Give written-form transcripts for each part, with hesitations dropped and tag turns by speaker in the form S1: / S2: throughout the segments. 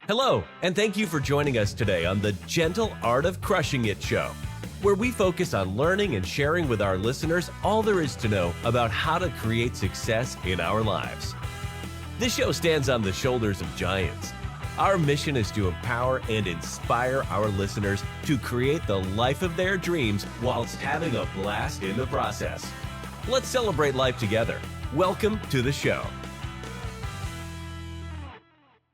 S1: Hello, and thank you for joining us today on the Gentle Art of Crushing It show, where we focus on learning and sharing with our listeners all there is to know about how to create success in our lives. This show stands on the shoulders of giants. Our mission is to empower and inspire our listeners to create the life of their dreams whilst having a blast in the process. Let's celebrate life together. Welcome to the show.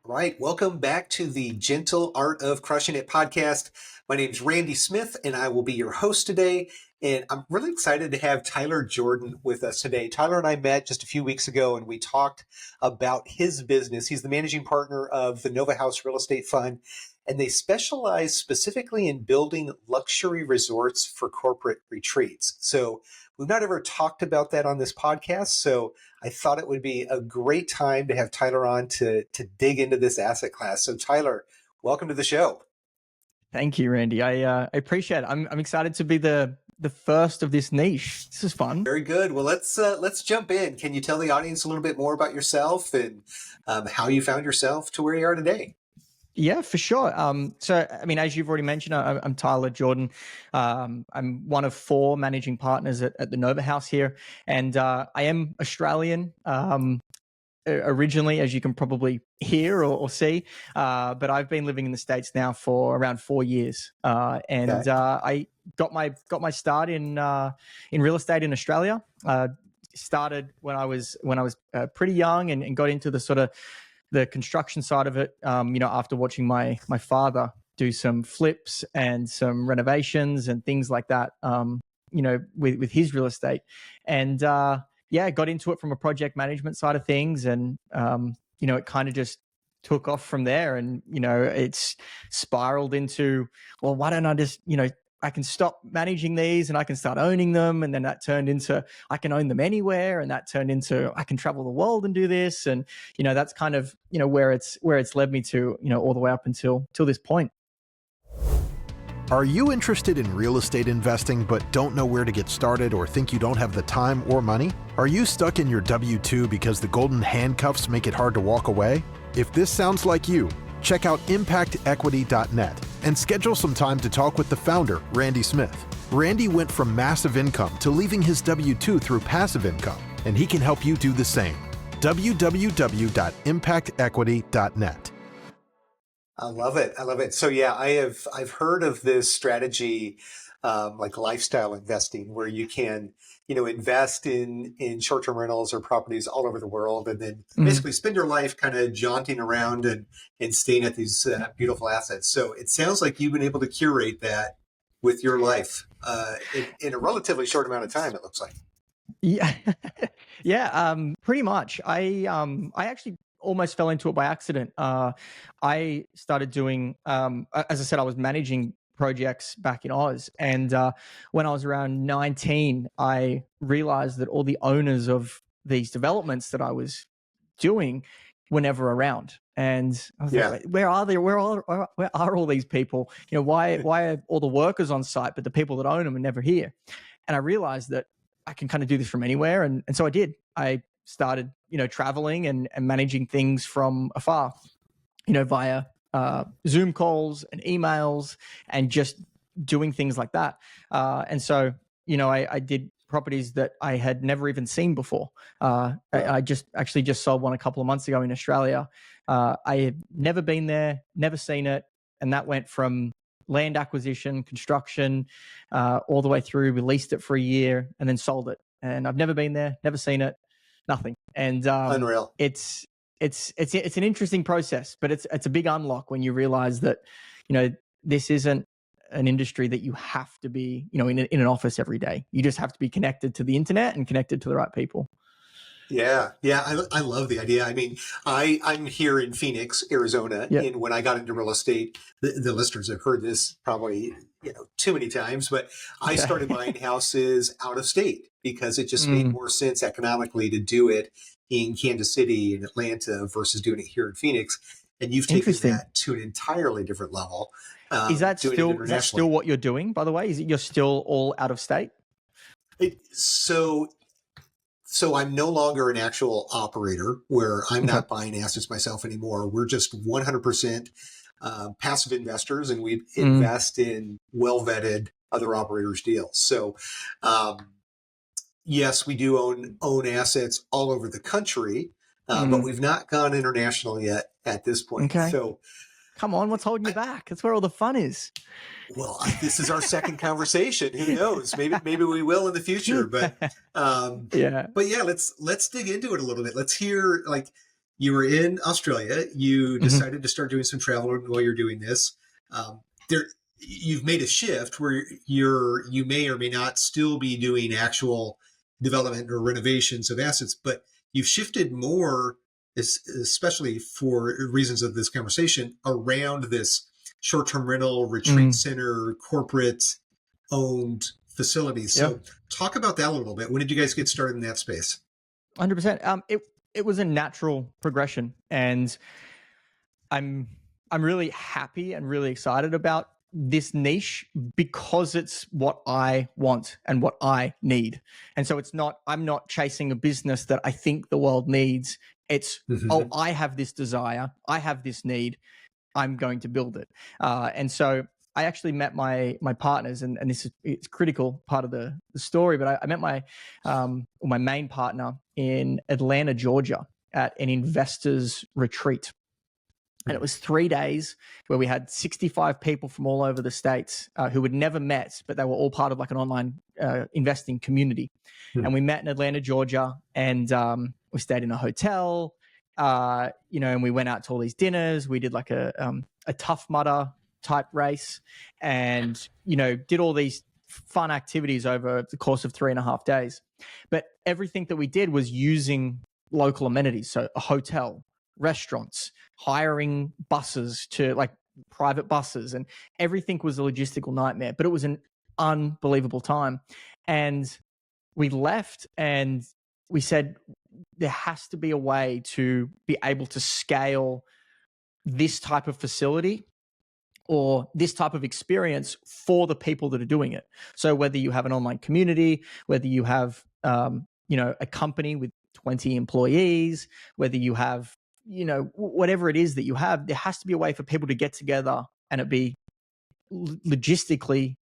S2: Right. Welcome back to the Gentle Art of Crushing It podcast. My name is Randy Smith, and I will be your host today. And I'm really excited to have Tyler Jordan with us today. Tyler and I met just a few weeks ago, and we talked about his business. He's the managing partner of the Nova Haus Real Estate Fund, and they specialize specifically in building luxury resorts for corporate retreats. So we've not ever talked about that on this podcast, so I thought it would be a great time to have Tyler on to dig into this asset class. So Tyler, welcome to the show.
S3: Thank you, Randy. I appreciate it. I'm excited to be the first of this niche. This is fun.
S2: Very good. Well, let's jump in. Can you tell the audience a little bit more about yourself and how you found yourself to where you are today?
S3: Yeah, for sure. So, I mean, as you've already mentioned, I'm Tyler Jordan. I'm one of 4 managing partners at the Nova Haus here, and I am Australian. Originally, as you can probably hear or see, but I've been living in the States now for around 4 years, and
S2: Okay.
S3: I got my start in real estate in Australia. Started when I was pretty young and got into the sort of the construction side of it. After watching my father do some flips and some renovations and things like that. With his real estate, and got into it from a project management side of things, and it kind of just took off from there, and it's spiraled into, well, why don't I just I can stop managing these and I can start owning them, and then that turned into I can own them anywhere, and that turned into I can travel the world and do this, and that's kind of where it's led me to all the way up until this point.
S4: Are you interested in real estate investing but don't know where to get started or think you don't have the time or money? Are you stuck in your W-2 because the golden handcuffs make it hard to walk away? If this sounds like you, check out impactequity.net and schedule some time to talk with the founder, Randy Smith. Randy went from massive income to leaving his W-2 through passive income, and he can help you do the same. www.impactequity.net.
S2: I love it. I love it. So yeah, I've heard of this strategy, like lifestyle investing, where you can, invest in short-term rentals or properties all over the world, and then basically spend your life kind of jaunting around and staying at these beautiful assets. So it sounds like you've been able to curate that with your life in a relatively short amount of time, it looks like.
S3: Yeah, yeah, pretty much. I actually almost fell into it by accident. I started doing, as I said, I was managing projects back in Oz. And when I was around 19, I realized that all the owners of these developments that I was doing were never around. And I was like, where are they? Where are all these people? Why are all the workers on site, but the people that own them are never here? And I realized that I can kind of do this from anywhere. And so I did. I started, traveling and managing things from afar, via Zoom calls and emails and just doing things like that. And so, I did properties that I had never even seen before. I just sold one a couple of months ago in Australia. I had never been there, never seen it. And that went from land acquisition, construction, all the way through. We leased it for a year and then sold it. And I've never been there, never seen it, nothing. And
S2: Unreal.
S3: It's an interesting process, but it's a big unlock when you realize that, this isn't an industry that you have to be, in an office every day. You just have to be connected to the internet and connected to the right people.
S2: Yeah. I love the idea. I mean, I'm here in Phoenix, Arizona, and when I got into real estate, the listeners have heard this probably, too many times, but I started buying houses out of state because it just made more sense economically to do it in Kansas City and Atlanta versus doing it here in Phoenix. And you've taken that to an entirely different level.
S3: Is that still what you're doing, by the way? Is it you're still all out of state?
S2: So So I'm no longer an actual operator where I'm not buying assets myself anymore. We're just 100% passive investors, and we invest in well-vetted other operators' deals. So, yes, we do own assets all over the country, but we've not gone international yet at this point.
S3: Okay.
S2: So,
S3: come on, what's holding you back? That's where all the fun is.
S2: well, this is our second conversation. Who knows? Maybe we will in the future. But
S3: yeah.
S2: Let's dig into it a little bit. Let's hear, like, you were in Australia. You decided to start doing some travel while you're doing this. You've made a shift where you may or may not still be doing actual development or renovations of assets, but you've shifted more, especially for reasons of this conversation, around this short-term rental, retreat center, corporate-owned facilities. So talk about that a little bit. When did you guys get started in that space?
S3: 100%. It was a natural progression, and I'm really happy and really excited about this niche because it's what I want and what I need. And so I'm not chasing a business that I think the world needs. It's, I have this desire, I have this need, I'm going to build it. And so I actually met my partners, and it's critical part of the story, but I met my main partner in Atlanta, Georgia at an investors retreat. And it was 3 days where we had 65 people from all over the States who had never met, but they were all part of like an online investing community. And we met in Atlanta, Georgia, and we stayed in a hotel, and we went out to all these dinners. We did like a Tough Mudder type race, and, did all these fun activities over the course of 3.5 days. But everything that we did was using local amenities. So a hotel, restaurants, hiring buses to like private buses, and everything was a logistical nightmare, but it was an unbelievable time. And we left and we said, there has to be a way to be able to scale this type of facility or this type of experience for the people that are doing it. So whether you have an online community, whether you have, a company with 20 employees, whether you have, whatever it is that you have, there has to be a way for people to get together and it be logistically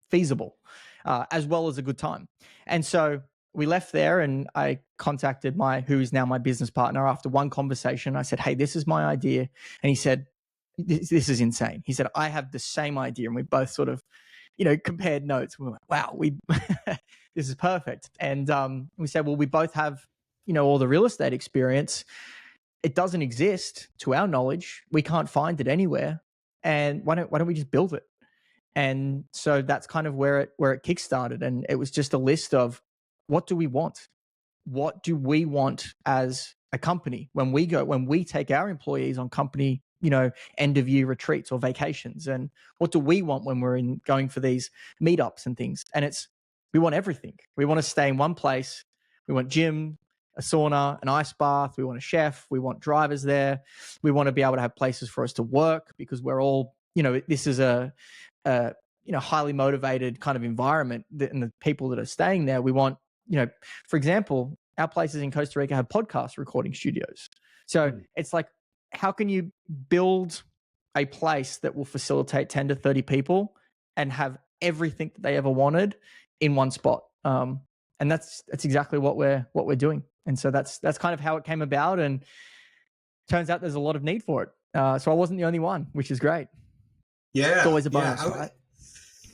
S3: feasible, as well as a good time. And so we left there, and I contacted who is now my business partner. After one conversation, I said, hey, this is my idea. And he said, this is insane. He said, I have the same idea. And we both sort of, compared notes. We were like, wow, this is perfect. And we said, well, we both have, all the real estate experience. It doesn't exist to our knowledge. We can't find it anywhere. And why don't we just build it? And so that's kind of where it kickstarted. And it was just a list of, what do we want? What do we want as a company when we take our employees on company, end of year retreats or vacations? And what do we want when we're going for these meetups and things? And we want everything. We want to stay in one place. We want gym, a sauna, an ice bath. We want a chef. We want drivers there. We want to be able to have places for us to work, because we're all, this is a highly motivated kind of environment, and the people that are staying there, we want, for example, our places in Costa Rica have podcast recording studios. So it's like, how can you build a place that will facilitate 10 to 30 people and have everything that they ever wanted in one spot? And that's exactly what we're doing. And so that's kind of how it came about. And turns out there's a lot of need for it. So I wasn't the only one, which is great.
S2: Yeah.
S3: It's always a bonus, right?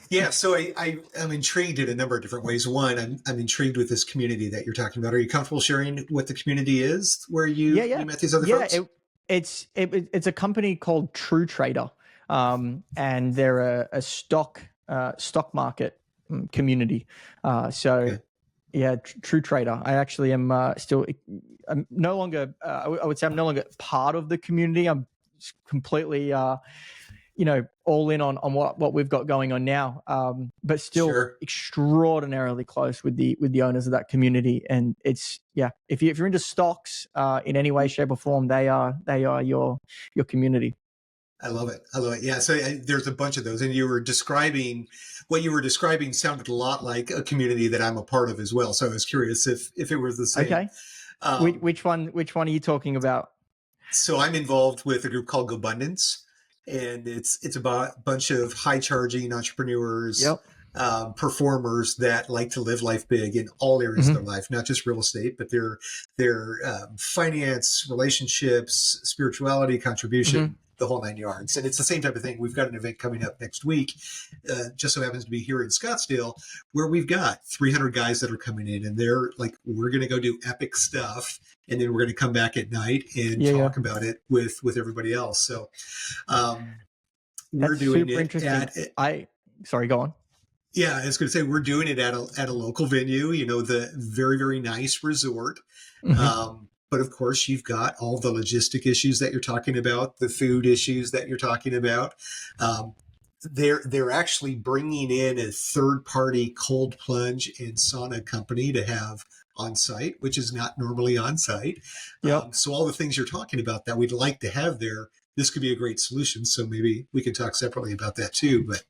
S2: Yeah. So I'm intrigued in a number of different ways. One, I'm intrigued with this community that you're talking about. Are you comfortable sharing what the community is where you met these other folks?
S3: It's a company called True Trader. And they're a stock market community. True Trader. I actually am I'm no longer, I would say I'm no longer part of the community. I'm completely, all in on what we've got going on now. But still extraordinarily close with the owners of that community. And it's, if you're into stocks in any way, shape or form, they are your community.
S2: I love it. I love it. Yeah. So there's a bunch of those, and what you were describing sounded a lot like a community that I'm a part of as well. So I was curious if it was the same.
S3: Okay. Which one are you talking about?
S2: So I'm involved with a group called GoBundance, and it's about a bunch of high charging entrepreneurs,
S3: Yep.
S2: performers that like to live life big in all areas of their life, not just real estate, but their finance, relationships, spirituality, contribution, the whole 9 yards. And it's the same type of thing. We've got an event coming up next week, just so happens to be here in Scottsdale, where we've got 300 guys that are coming in, and they're like, we're going to go do epic stuff, and then we're going to come back at night and talk about it with everybody else. So we're
S3: That's
S2: doing
S3: super
S2: it
S3: interesting. Sorry, go on.
S2: Yeah, I was going to say we're doing it at a local venue, the very, very nice resort. But of course, you've got all the logistic issues that you're talking about, the food issues that you're talking about. They're actually bringing in a third-party cold plunge and sauna company to have on site, which is not normally on site. So all the things you're talking about that we'd like to have there, this could be a great solution. So maybe we can talk separately about that too. But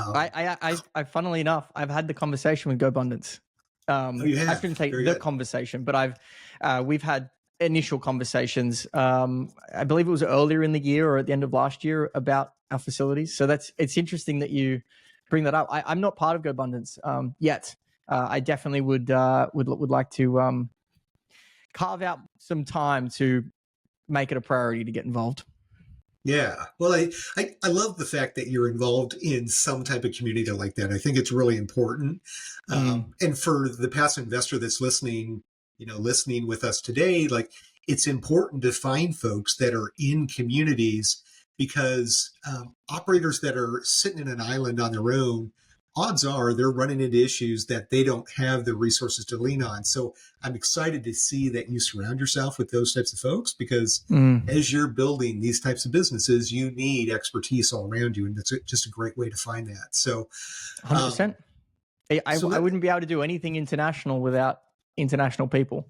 S3: I funnily enough, I've had the conversation with GoBundance.
S2: You have?
S3: I shouldn't say
S2: Very
S3: the
S2: good.
S3: conversation, but we've had initial conversations. I believe it was earlier in the year or at the end of last year about our facilities. So it's interesting that you bring that up. I'm not part of GoBundance yet. I definitely would like to carve out some time to make it a priority to get involved.
S2: Yeah. Well, I love the fact that you're involved in some type of community like that. I think it's really important. And for the passive investor that's listening with us today, like, it's important to find folks that are in communities, because operators that are sitting in an island on their own, odds are they're running into issues that they don't have the resources to lean on. So I'm excited to see that you surround yourself with those types of folks, because as you're building these types of businesses, you need expertise all around you. And that's just a great way to find that. So
S3: 100%. I wouldn't be able to do anything international without international people.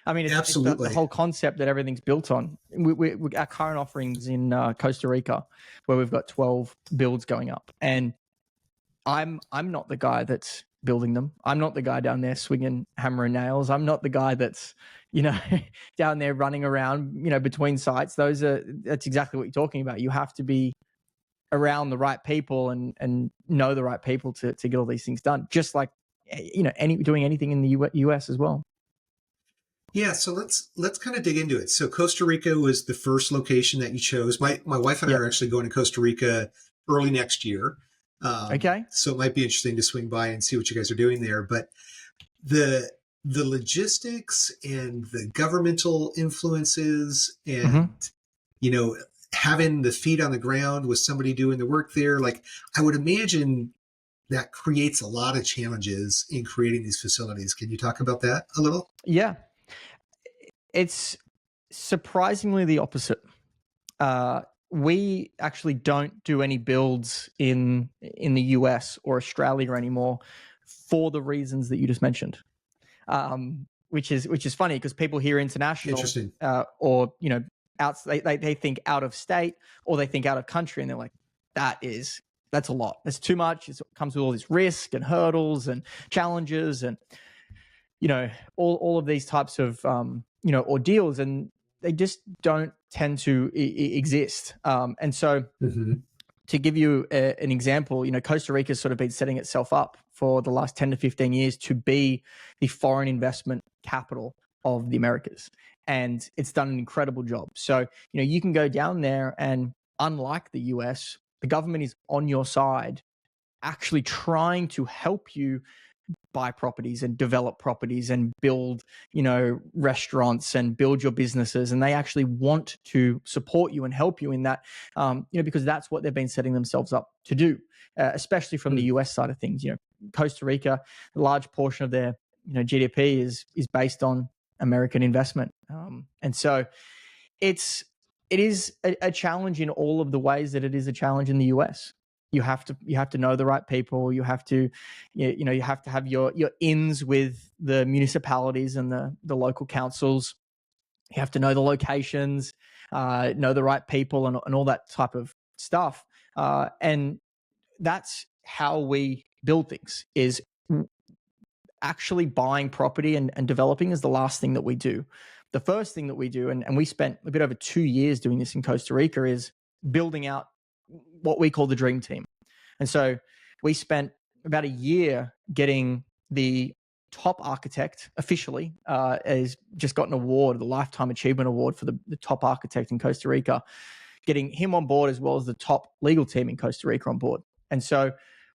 S3: I mean, it's the whole concept that everything's built on. Our current offerings in Costa Rica, where we've got 12 builds going up, and I'm not the guy that's building them. I'm not the guy down there swinging hammer and nails. I'm not the guy that's, down there running around, between sites. That's exactly what you're talking about. You have to be around the right people and know the right people to get all these things done. Just like, doing anything in the US as well.
S2: Yeah, so let's kind of dig into it. So Costa Rica was the first location that you chose. My wife and I are actually going to Costa Rica early next year.
S3: Okay.
S2: So it might be interesting to swing by and see what you guys are doing there. But the logistics and the governmental influences and, having the feet on the ground with somebody doing the work there, like, I would imagine that creates a lot of challenges in creating these facilities. Can you talk about that a little?
S3: Yeah. It's surprisingly the opposite. We actually don't do any builds in the US or Australia anymore for the reasons that you just mentioned, which is funny, because people hear international, or they think out of state, or they think out of country, and they're like, that's a lot. That's too much. It comes with all this risk and hurdles and challenges, and all of these types of ordeals, and they just don't tend to exist. And so to give you an example, Costa Rica has sort of been setting itself up for the last 10 to 15 years to be the foreign investment capital of the Americas. And it's done an incredible job. So, you can go down there, and unlike the US, the government is on your side, actually trying to help you buy properties and develop properties and build, restaurants and build your businesses. And they actually want to support you and help you in that, because that's what they've been setting themselves up to do, especially from the US side of things. Costa Rica, a large portion of their, GDP is based on American investment. And so it is a challenge in all of the ways that it is a challenge in the US. You have to know the right people. You have to, you have to have your ins with the municipalities and the local councils. You have to know the locations. know the right people and all that type of stuff. And that's how we build things, is actually buying property and developing is the last thing that we do. The first thing that we do, and we spent a bit over 2 years doing this in Costa Rica, is building out what we call the dream team. And so we spent about a year getting the top architect officially, has just got an award, the Lifetime Achievement Award for the top architect in Costa Rica, getting him on board, as well as the top legal team in Costa Rica on board. And so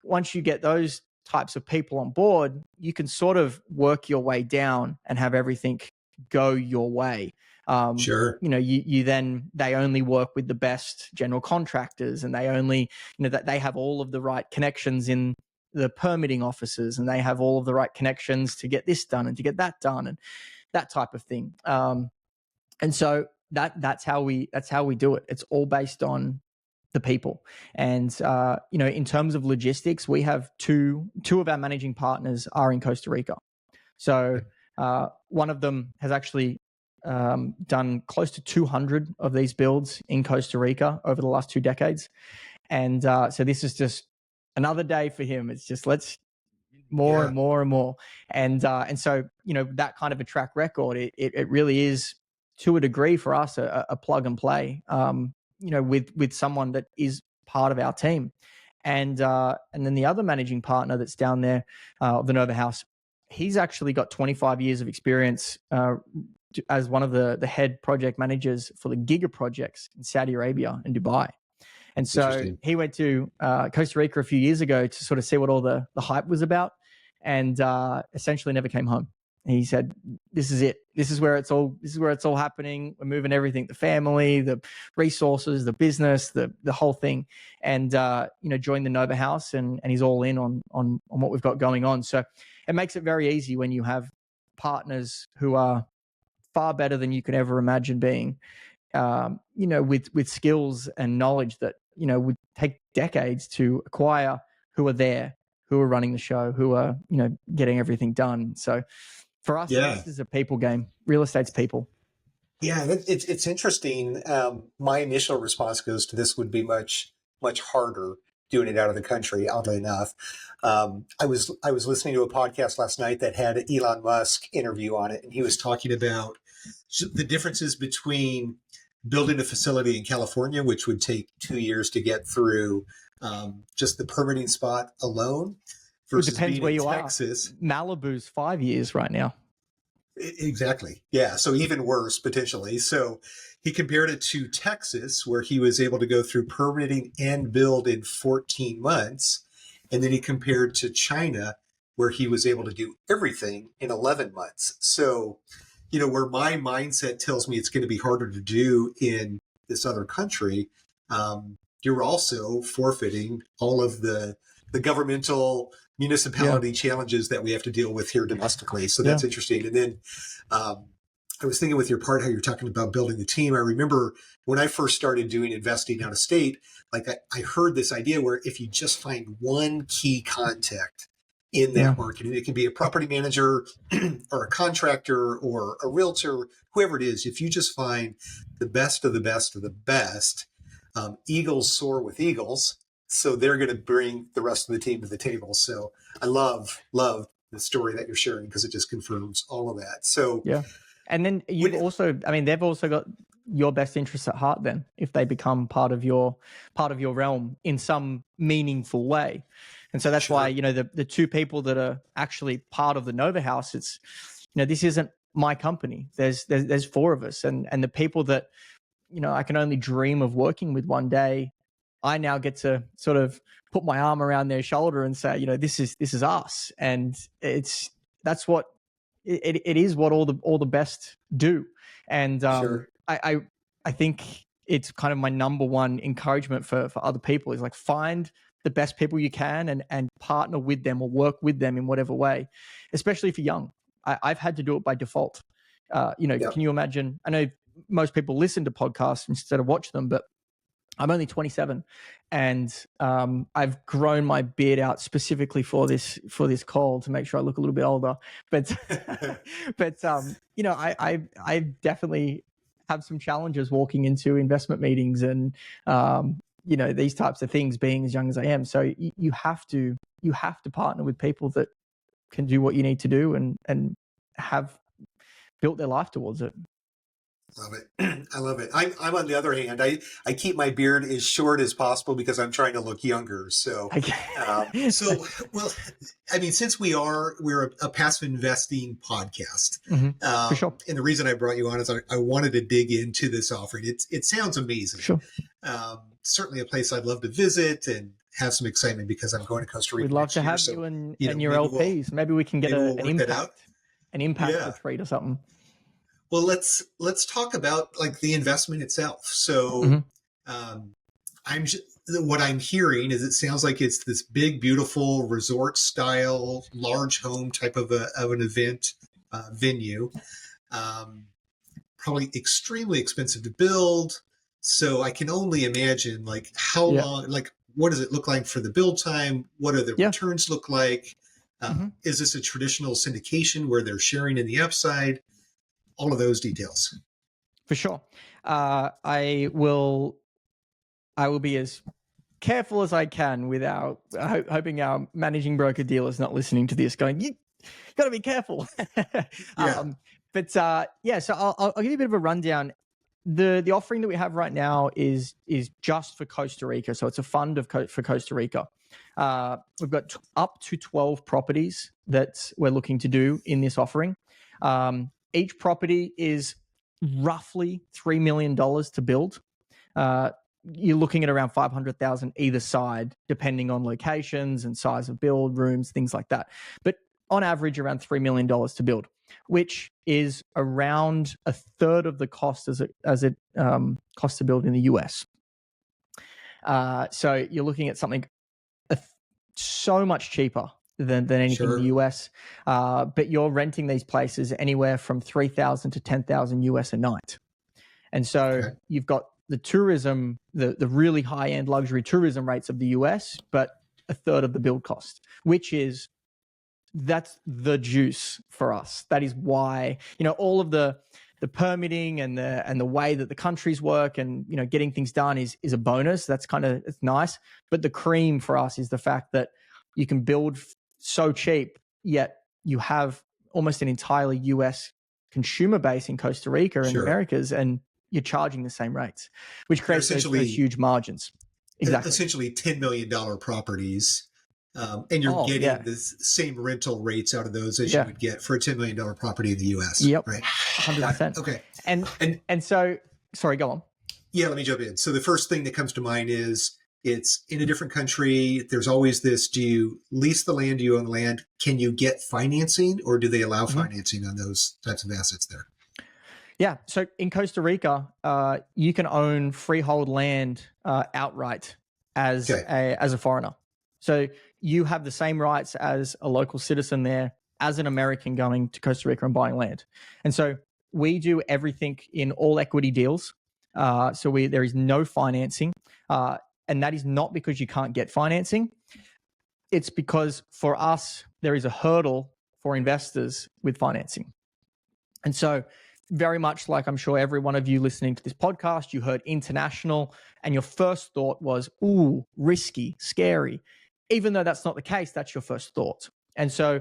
S3: once you get those types of people on board, you can sort of work your way down and have everything go your way.
S2: Sure.
S3: You then, they only work with the best general contractors, and they only, that they have all of the right connections in the permitting offices, and they have all of the right connections to get this done and to get that done, and that type of thing. And so that's how we do it. It's all based on the people. And in terms of logistics, we have two of our managing partners are in Costa Rica. So one of them has actually done close to 200 of these builds in Costa Rica over the last 2 decades. And so this is just another day for him. It's just let's more and more and more. And so, that kind of a track record, it really is, to a degree, for us, a plug and play, with someone that is part of our team. And then the other managing partner that's down there, the Nova Haus, he's actually got 25 years of experience as one of the head project managers for the Giga projects in Saudi Arabia and Dubai. And so he went to Costa Rica a few years ago to sort of see what all the hype was about, and essentially never came home. And he said, "This is it. This is where it's all happening. We're moving everything: the family, the resources, the business, the whole thing." And joined the Nova Haus, and he's all in on what we've got going on. So it makes it very easy when you have partners who are far better than you could ever imagine being, with skills and knowledge that would take decades to acquire, who are there, who are running the show, who are getting everything done. So for us, this is a people game. Real estate's people.
S2: Yeah, it's interesting. My initial response goes to this would be much harder doing it out of the country. Oddly enough, I was listening to a podcast last night that had an Elon Musk interview on it, and he was talking about the differences between building a facility in California, which would take 2 years to get through just the permitting spot alone, versus
S3: it depends
S2: being
S3: where
S2: in
S3: you
S2: Texas.
S3: are. Malibu's 5 years right now.
S2: Exactly. Yeah. So even worse, potentially. So he compared it to Texas, where he was able to go through permitting and build in 14 months. And then he compared to China, where he was able to do everything in 11 months. So, where my mindset tells me it's going to be harder to do in this other country, you're also forfeiting all of the governmental municipality challenges that we have to deal with here domestically. So that's interesting. And then I was thinking with your part, how you're talking about building the team. I remember when I first started doing investing out of state, like I heard this idea where if you just find one key contact in that market, and it can be a property manager or a contractor or a realtor, whoever it is, if you just find the best of the best of the best, eagles soar with eagles. So they're going to bring the rest of the team to the table. So I love the story that you're sharing, because it just confirms all of that. So
S3: and then they've also got your best interests at heart then, if they become part of your realm in some meaningful way. And so that's why, the two people that are actually part of the Nova Haus, it's, this isn't my company. There's 4 of us, and the people that, I can only dream of working with one day, I now get to sort of put my arm around their shoulder and say, this is us. And that's what it is, what all the best do. And I think it's kind of my number one encouragement for other people is like, find the best people you can and partner with them or work with them in whatever way, especially if you're young. I've had to do it by default. Can you imagine? I know most people listen to podcasts instead of watch them, but I'm only 27, and I've grown my beard out specifically for this call to make sure I look a little bit older. But I definitely have some challenges walking into investment meetings and these types of things, being as young as I am. So you have to partner with people that can do what you need to do and have built their life towards it.
S2: Love it. I love it. I'm on the other hand. I keep my beard as short as possible because I'm trying to look younger. So, well, I mean, since we're a passive investing podcast,
S3: for sure.
S2: And the reason I brought you on is I wanted to dig into this offering. It sounds amazing.
S3: Sure.
S2: Certainly a place I'd love to visit and have some excitement because I'm going to Costa Rica.
S3: We'd love to have you and your LPs. Maybe we can get an impact retreat or something.
S2: Well, let's talk about like the investment itself. So, what I'm hearing is it sounds like it's this big, beautiful resort style, large home type of an event venue. Probably extremely expensive to build. So I can only imagine like how long, like what does it look like for the build time? What do the returns look like? Is this a traditional syndication where they're sharing in the upside? All of those details.
S3: For sure. I will be as careful as I can without hoping our managing broker dealer is not listening to this going, you got to be careful. So I'll give you a bit of a rundown. The offering that we have right now is just for Costa Rica. So it's a fund for Costa Rica. We've got up to 12 properties that we're looking to do in this offering. Each property is roughly $3 million to build. You're looking at around $500,000 either side, depending on locations and size of build, rooms, things like that. But on average, around $3 million to build, which is around a third of the cost as it costs to build in the US. So you're looking at something so much cheaper than anything in the US. But you're renting these places anywhere from $3,000 to $10,000 US a night. And so you've got the tourism, the really high-end luxury tourism rates of the US, but a third of the build cost, that's the juice for us. That is why, all of the permitting and the way that the countries work and, getting things done is a bonus. That's it's nice. But the cream for us is the fact that you can build so cheap, yet you have almost an entirely US consumer base in Costa Rica and the Americas, and you're charging the same rates, which creates those huge margins. Exactly.
S2: Essentially $10 million properties. And you're getting the same rental rates out of those as you would get for a $10 million property in the US.
S3: Yep.
S2: Right.
S3: 100%.
S2: Okay.
S3: And so, sorry, go on.
S2: Yeah, let me jump in. So the first thing that comes to mind is it's in a different country. There's always this, do you lease the land? Do you own the land? Can you get financing, or do they allow financing on those types of assets there?
S3: Yeah. So in Costa Rica, you can own freehold land outright as a foreigner. So you have the same rights as a local citizen there as an American going to Costa Rica and buying land. And so we do everything in all equity deals. So there is no financing. And that is not because you can't get financing. It's because for us, there is a hurdle for investors with financing. And so very much like I'm sure every one of you listening to this podcast, you heard international and your first thought was, ooh, risky, scary. Even though that's not the case, that's your first thought. And so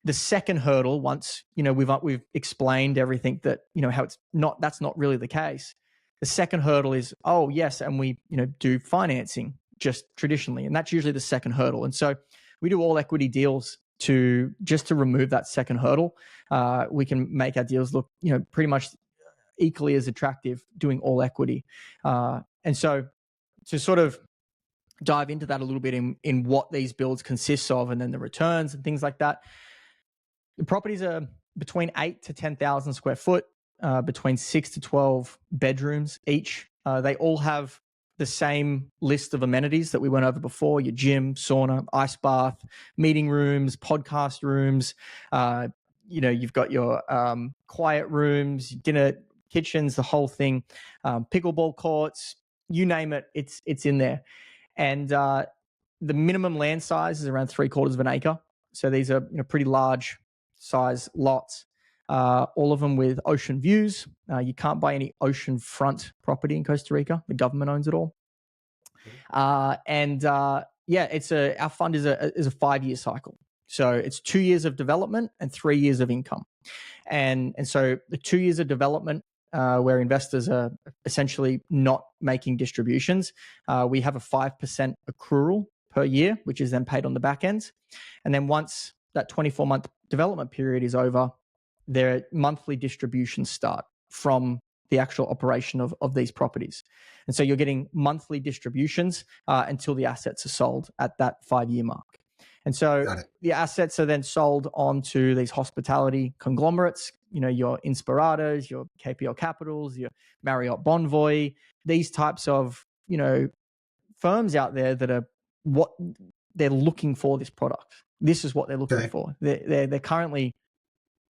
S3: the second hurdle, once, we've explained everything that, how it's not, that's not really the case. The second hurdle is, oh yes, and we, do financing just traditionally. And that's usually the second hurdle. And so we do all equity deals to remove that second hurdle. We can make our deals look, pretty much equally as attractive doing all equity. And so to sort of dive into that a little bit in what these builds consist of, and then the returns and things like that. The properties are between 8 to 10,000 square foot, between 6 to 12 bedrooms each. They all have the same list of amenities that we went over before: your gym, sauna, ice bath, meeting rooms, podcast rooms. You've got your quiet rooms, dinner kitchens, the whole thing, pickleball courts, you name it, it's in there. And the minimum land size is around 3/4 of an acre. So these are pretty large size lots. all of them with ocean views. You can't buy any oceanfront property in Costa Rica. The government owns it all. Our fund is a 5-year cycle. So it's 2 years of development and 3 years of income. And so the 2 years of development, where investors are essentially not making distributions, we have a 5% accrual per year, which is then paid on the back end. And then once that 24-month development period is over, their monthly distributions start from the actual operation of these properties. And so you're getting monthly distributions until the assets are sold at that 5-year mark. And so the assets are then sold onto these hospitality conglomerates, your Inspirados, your KPL Capitals, your Marriott Bonvoy, these types of, firms out there that are what they're looking for this product. This is what they're looking for. They're currently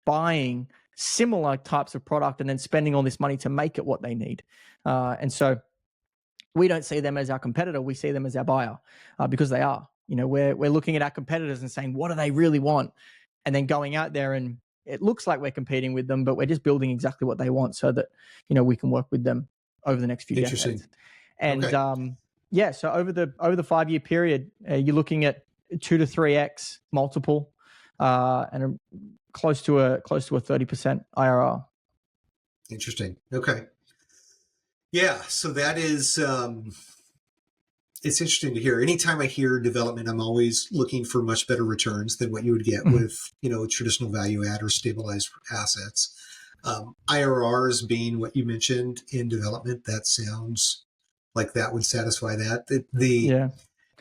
S3: buying similar types of product and then spending all this money to make it what they need. And so we don't see them as our competitor. We see them as our buyer because they are. We're looking at our competitors and saying, what do they really want? And then going out there, and it looks like we're competing with them, but we're just building exactly what they want so that, we can work with them over the next few decades. And so over the 5-year period, you're looking at 2 to 3x multiple and close to a 30% IRR.
S2: Interesting. Okay. Yeah. So that is, it's interesting to hear. Anytime I hear development, I'm always looking for much better returns than what you would get with, traditional value add or stabilized assets. IRRs being what you mentioned in development, that sounds like that would satisfy that. The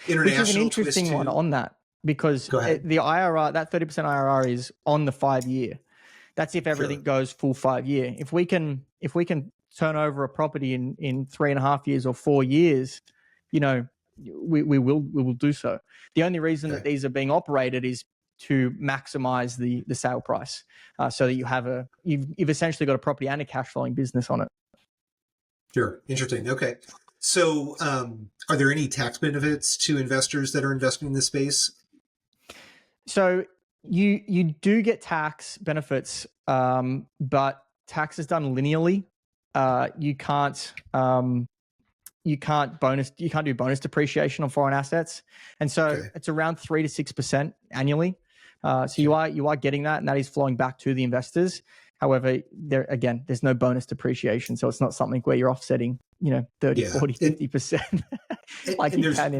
S2: international,
S3: which is an interesting one on that, because the IRR, that 30% IRR is on the 5-year. That's if everything goes full 5-year. If we can turn over a property in 3.5 years or 4 years, we will do so. The only reason that these are being operated is to maximize the sale price, so that you've essentially got a property and a cash flowing business on it.
S2: Sure. Interesting. Okay. So are there any tax benefits to investors that are investing in this space?
S3: So you do get tax benefits, but tax is done linearly. You can't do bonus depreciation on foreign assets, and so it's around 3 to 6% annually. So you are getting that, and that is flowing back to the investors. However, there's no bonus depreciation, so it's not something where you're offsetting 30, 40, 50%.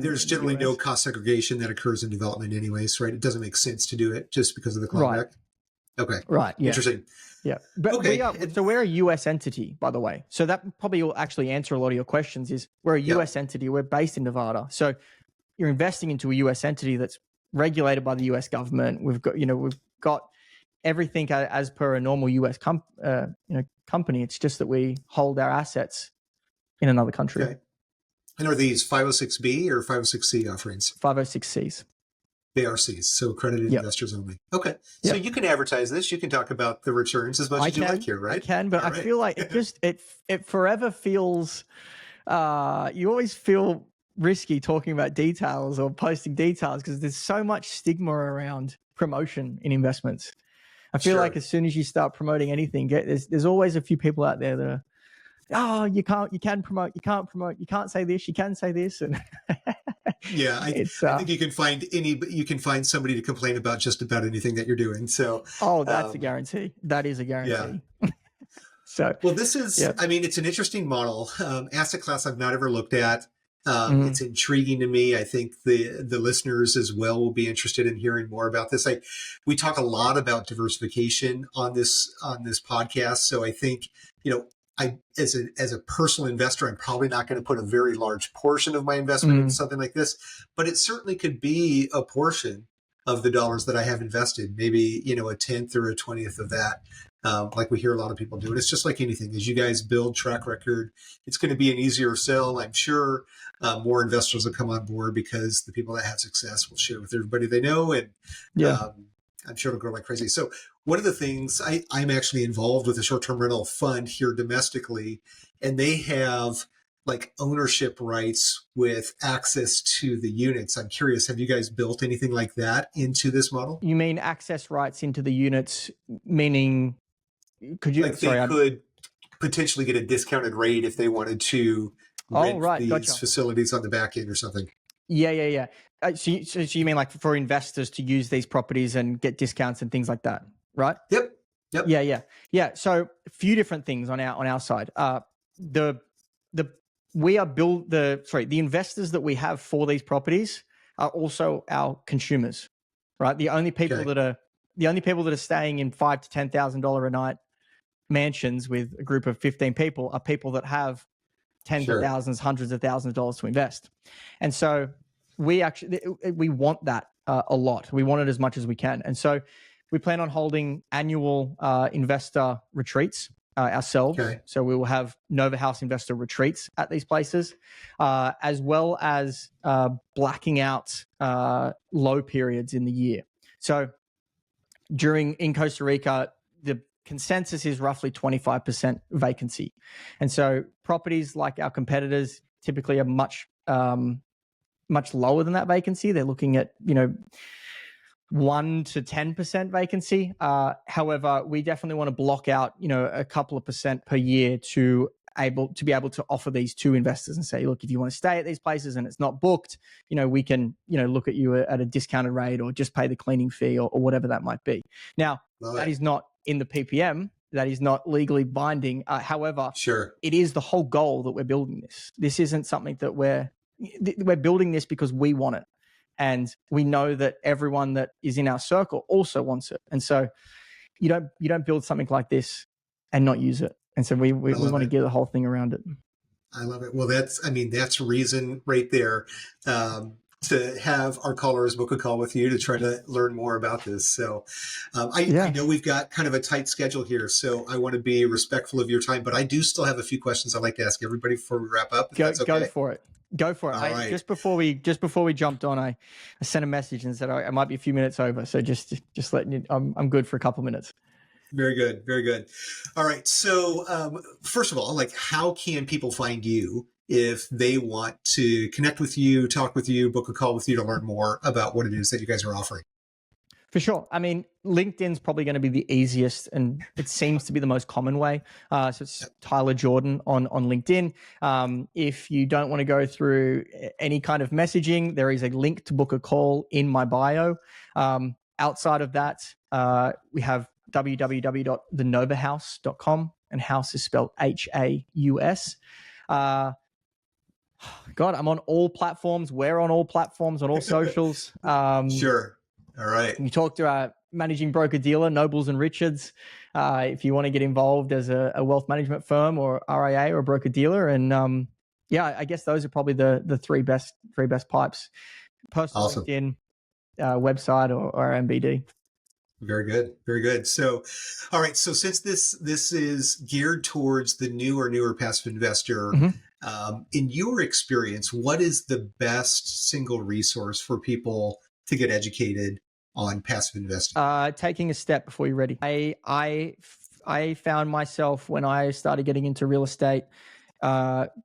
S2: There's generally no cost segregation that occurs in development anyways, right? It doesn't make sense to do it just because of the clawback. Okay.
S3: Right. Yeah.
S2: Interesting.
S3: Yeah. But we're a US entity, by the way. So that probably will actually answer a lot of your questions. Is we're a US entity. We're based in Nevada. So you're investing into a US entity that's regulated by the US government. We've got everything as per a normal US company. It's just that we hold our assets in another country.
S2: Okay. And are these 506B or 506C offerings?
S3: 506Cs.
S2: They are Cs, so accredited investors only. Okay. So you can advertise this. You can talk about the returns as much as you like here, right?
S3: I can, but I feel like it forever feels, you always feel risky talking about details or posting details because there's so much stigma around promotion in investments. I feel like as soon as you start promoting anything, there's always a few people out there that are, you can promote, you can't promote, you can't say this, you can say this. And
S2: I think you can find somebody to complain about just about anything that you're doing. So,
S3: that's a guarantee. That is a guarantee. Yeah.
S2: This is, I mean, it's an interesting model. Asset class I've not ever looked at. It's intriguing to me. I think the listeners as well will be interested in hearing more about this. We talk a lot about diversification on this podcast. So I think, as a personal investor, I'm probably not going to put a very large portion of my investment into something like this, but it certainly could be a portion of the dollars that I have invested, maybe, a 10th or a 20th of that. Like we hear a lot of people do. And it's just like anything. As you guys build track record, it's going to be an easier sell. I'm sure more investors will come on board because the people that have success will share with everybody they know. And I'm sure it'll grow like crazy. So one of the things, I'm actually involved with a short-term rental fund here domestically, and they have like ownership rights with access to the units. I'm curious, have you guys built anything like that into this model?
S3: You mean access rights into the units, meaning Could you?
S2: Like they
S3: Sorry.
S2: could potentially get a discounted rate if they wanted to
S3: Oh,
S2: rent
S3: right.
S2: these
S3: Gotcha.
S2: facilities on the back end or something.
S3: Yeah. So you mean like for investors to use these properties and get discounts and things like that, right?
S2: Yep.
S3: Yeah. So a few different things on our side. The investors that we have for these properties are also our consumers, right? The only people
S2: Okay.
S3: that are staying in $5,000 to $10,000 a night mansions with a group of 15 people are people that have tens of
S2: Sure.
S3: thousands, hundreds of thousands of dollars to invest. And so we want that a lot. We want it as much as we can. And so we plan on holding annual investor retreats ourselves.
S2: Okay.
S3: So we will have Nova Haus investor retreats at these places, as well as blacking out low periods in the year. So in Costa Rica, the consensus is roughly 25% vacancy. And so properties like our competitors typically are much lower than that vacancy. They're looking at, 1 to 10% vacancy. However, we definitely want to block out, a couple of percent per year to be able to offer these to investors and say, look, if you want to stay at these places and it's not booked, we can, look at you at a discounted rate or just pay the cleaning fee or whatever that might be. Now, that is not in the PPM. That is not legally binding. However,
S2: Sure.
S3: it is the whole goal that we're building this. This isn't something that we're building this because we want it. And we know that everyone that is in our circle also wants it. And so you don't build something like this and not use it. And so we want to get the whole thing around it.
S2: I love it. Well, that's reason right there to have our callers book a call with you to try to learn more about this. So I know we've got kind of a tight schedule here, so I want to be respectful of your time, but I do still have a few questions I'd like to ask everybody before we wrap up.
S3: Go for it.
S2: Right.
S3: Just before we jumped on, I sent a message and said I might be a few minutes over. So just letting you, I'm good for a couple minutes.
S2: Very good. Very good. All right. So first of all, how can people find you if they want to connect with you, talk with you, book a call with you to learn more about what it is that you guys are offering?
S3: For sure. I mean, LinkedIn's probably going to be the easiest, and it seems to be the most common way. So it's Tyler Jordan on LinkedIn. If you don't want to go through any kind of messaging, there is a link to book a call in my bio. Outside of that, we have www.thenovahaus.com, and house is spelled Haus. God, I'm on all platforms. We're on all platforms, on all socials.
S2: Sure. All right.
S3: You talk to our managing broker dealer, Nobles and Richards, if you want to get involved as a wealth management firm or RIA or a broker dealer. And I guess those are probably the three best pipes. Personal
S2: Awesome.
S3: LinkedIn, website or MBD.
S2: Very good. Very good. So, all right. So since this is geared towards the newer passive investor, in your experience, what is the best single resource for people to get educated on passive investing?
S3: Taking a step before you're ready. I found myself when I started getting into real estate,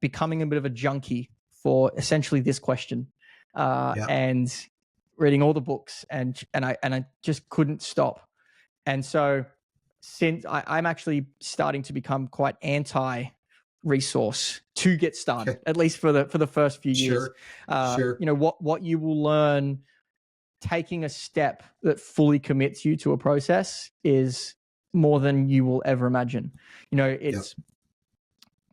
S3: becoming a bit of a junkie for essentially this question, and reading all the books, and I just couldn't stop. And so since I'm actually starting to become quite anti-resource to get started, at least for the first few years.
S2: Sure.
S3: What you will learn taking a step that fully commits you to a process is more than you will ever imagine. It's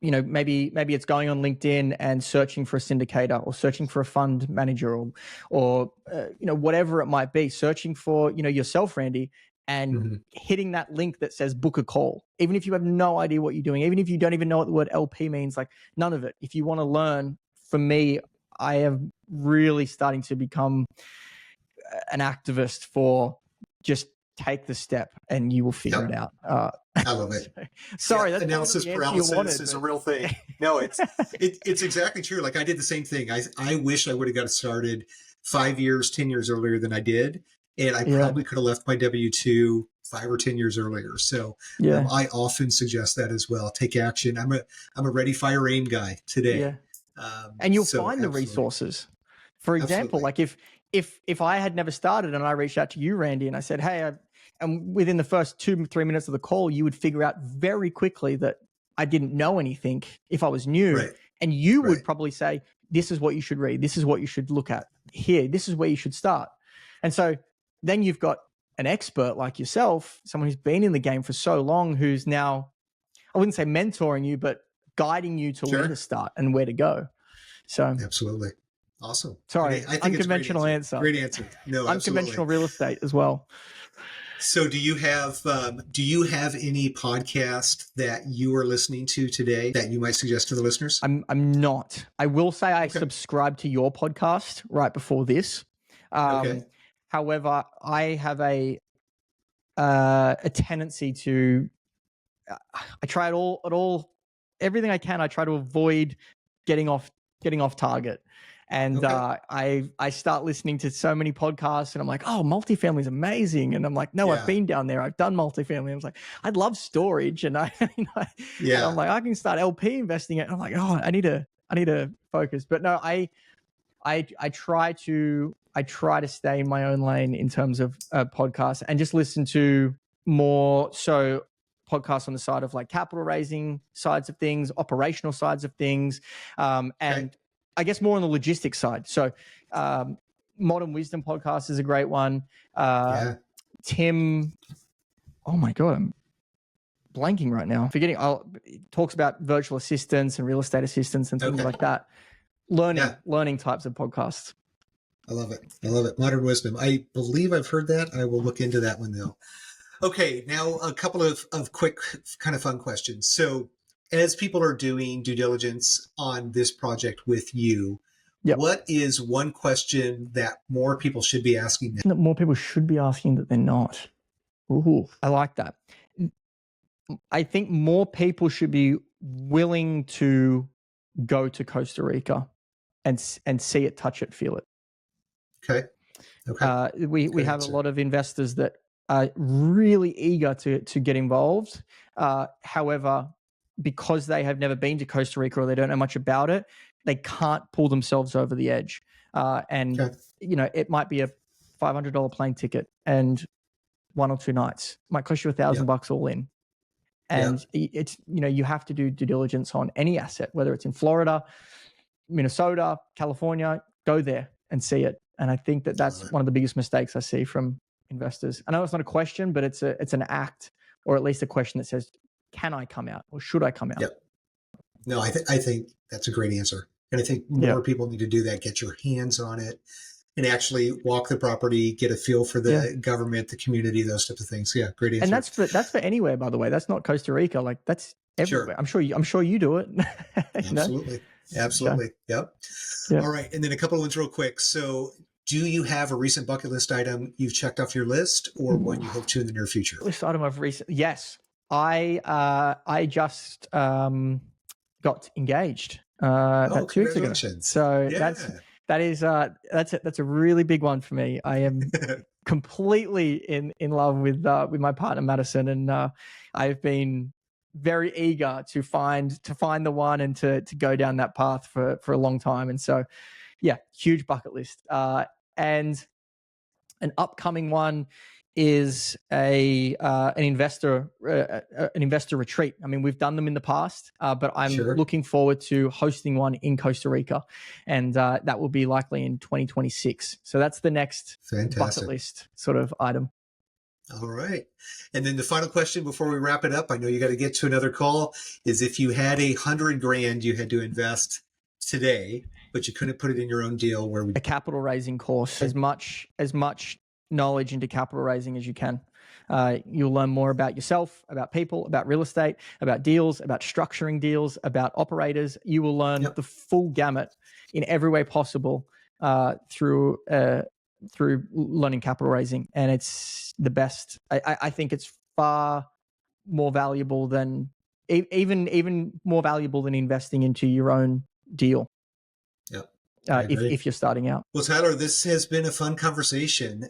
S3: maybe it's going on LinkedIn and searching for a syndicator or searching for a fund manager or whatever it might be, searching for yourself, Randy, and hitting that link that says book a call, even if you have no idea what you're doing, even if you don't even know what the word LP means, none of it. If you want to learn, for me, I am really starting to become an activist for just take the step and you will figure it out.
S2: I love it.
S3: Sorry, that's
S2: analysis paralysis is a real thing. No, it's exactly true. I did the same thing. I wish I would have got started 5 years, 10 years earlier than I did. And I probably could have left my W-2 5 or 10 years earlier. So I often suggest that as well. Take action. I'm a ready, fire, aim guy today.
S3: Yeah. And you'll find the resources. For example, if I had never started and I reached out to you, Randy, and I said, hey, And within the first 2-3 minutes of the call, you would figure out very quickly that I didn't know anything if I was new.
S2: Right.
S3: And you would probably say, this is what you should read. This is what you should look at here. This is where you should start. And so then you've got an expert like yourself, someone who's been in the game for so long, who's now, I wouldn't say mentoring you, but guiding you to where to start and where to go. So
S2: absolutely. Awesome.
S3: Sorry,
S2: I think
S3: unconventional
S2: it's a great answer.
S3: answer.
S2: Great answer. No,
S3: unconventional real estate as well.
S2: So do you have any podcast that you are listening to today that you might suggest to the listeners?
S3: I'm not. I will say I subscribed to your podcast right before this. However, I have a tendency to I try everything I can. I try to avoid getting off target. And I start listening to so many podcasts and I'm like, oh, multifamily is amazing. And I'm like, no, I've been down there. I've done multifamily. I was like, I'd love storage. And and I'm like, I can start LP investing it. And I'm like, oh, I need to focus. But no, I try to stay in my own lane in terms of podcasts and just listen to more so podcasts on the side of like capital raising sides of things, operational sides of things, and I guess more on the logistics side. So Modern Wisdom podcast is a great one. Tim, oh my God, I'm blanking right now. Forgetting, talks about virtual assistants and real estate assistants and things like that. Learning types of podcasts.
S2: I love it. Modern Wisdom. I believe I've heard that. I will look into that one though. Okay, now a couple of quick kind of fun questions. So as people are doing due diligence on this project with you, what is one question that more people should be asking?
S3: That more people should be asking that they're not. Ooh, I like that. I think more people should be willing to go to Costa Rica and see it, touch it, feel it.
S2: Okay.
S3: We have a lot of investors that are really eager to get involved. However, because they have never been to Costa Rica or they don't know much about it, they can't pull themselves over the edge. It might be a $500 plane ticket and 1 or 2 nights. It might cost you $1,000 all in. And it's, you have to do due diligence on any asset, whether it's in Florida, Minnesota, California, go there and see it. And I think that's one of the biggest mistakes I see from investors. I know it's not a question, but it's an act, or at least a question that says, can I come out or should I come out?
S2: Yep. No, I think that's a great answer. And I think more people need to do that, get your hands on it and actually walk the property, get a feel for the government, the community, those types of things. Yeah, great answer.
S3: And that's for anywhere, by the way. That's not Costa Rica. Like that's everywhere. Sure. I'm sure you do it.
S2: Absolutely. Absolutely. Yep. All right. And then a couple of ones real quick. So do you have a recent bucket list item you've checked off your list or one you hope to in the near future?
S3: List item of recent. Yes. I just got engaged about 2 weeks ago. So that's a really big one for me. I am completely in love with my partner Madison, and I've been very eager to find the one and to go down that path for a long time. And so, huge bucket list. And an upcoming one is an investor retreat. I mean, we've done them in the past, but I'm looking forward to hosting one in Costa Rica, and that will be likely in 2026. So that's the next bucket list sort of item.
S2: All right. And then the final question before we wrap it up, I know you got to get to another call, is if you had $100,000 you had to invest today, but you couldn't put it in your own deal, where would
S3: a capital raising course, as much knowledge into capital raising as you can. You'll learn more about yourself, about people, about real estate, about deals, about structuring deals, about operators. You will learn the full gamut in every way possible through learning capital raising, and it's the best. I think it's far more valuable than even more valuable than investing into your own deal. If you're starting out.
S2: Well, Tyler, this has been a fun conversation.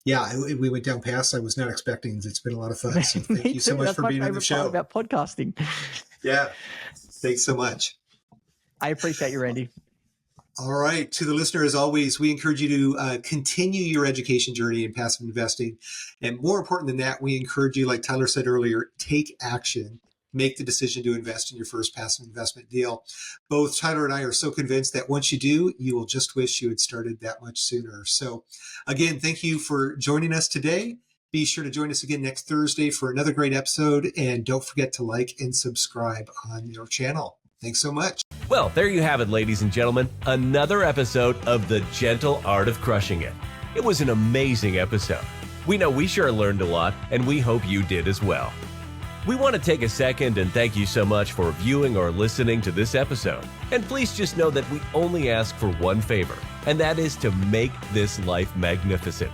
S2: We went down paths I was not expecting. It's been a lot of fun. So thank you so much for being on the show.
S3: About podcasting.
S2: Yeah. Thanks so much.
S3: I appreciate you, Randy.
S2: All right. To the listener, as always, we encourage you to continue your education journey in passive investing. And more important than that, we encourage you, like Tyler said earlier, take action. Make the decision to invest in your first passive investment deal. Both Tyler and I are so convinced that once you do, you will just wish you had started that much sooner. So again, thank you for joining us today. Be sure to join us again next Thursday for another great episode. And don't forget to like and subscribe on your channel. Thanks so much.
S1: Well, there you have it, ladies and gentlemen. Another episode of The Gentle Art of Crushing It. It was an amazing episode. We know we sure learned a lot, and we hope you did as well. We want to take a second and thank you so much for viewing or listening to this episode. And please just know that we only ask for one favor, and that is to make this life magnificent.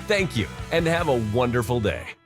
S1: Thank you, and have a wonderful day.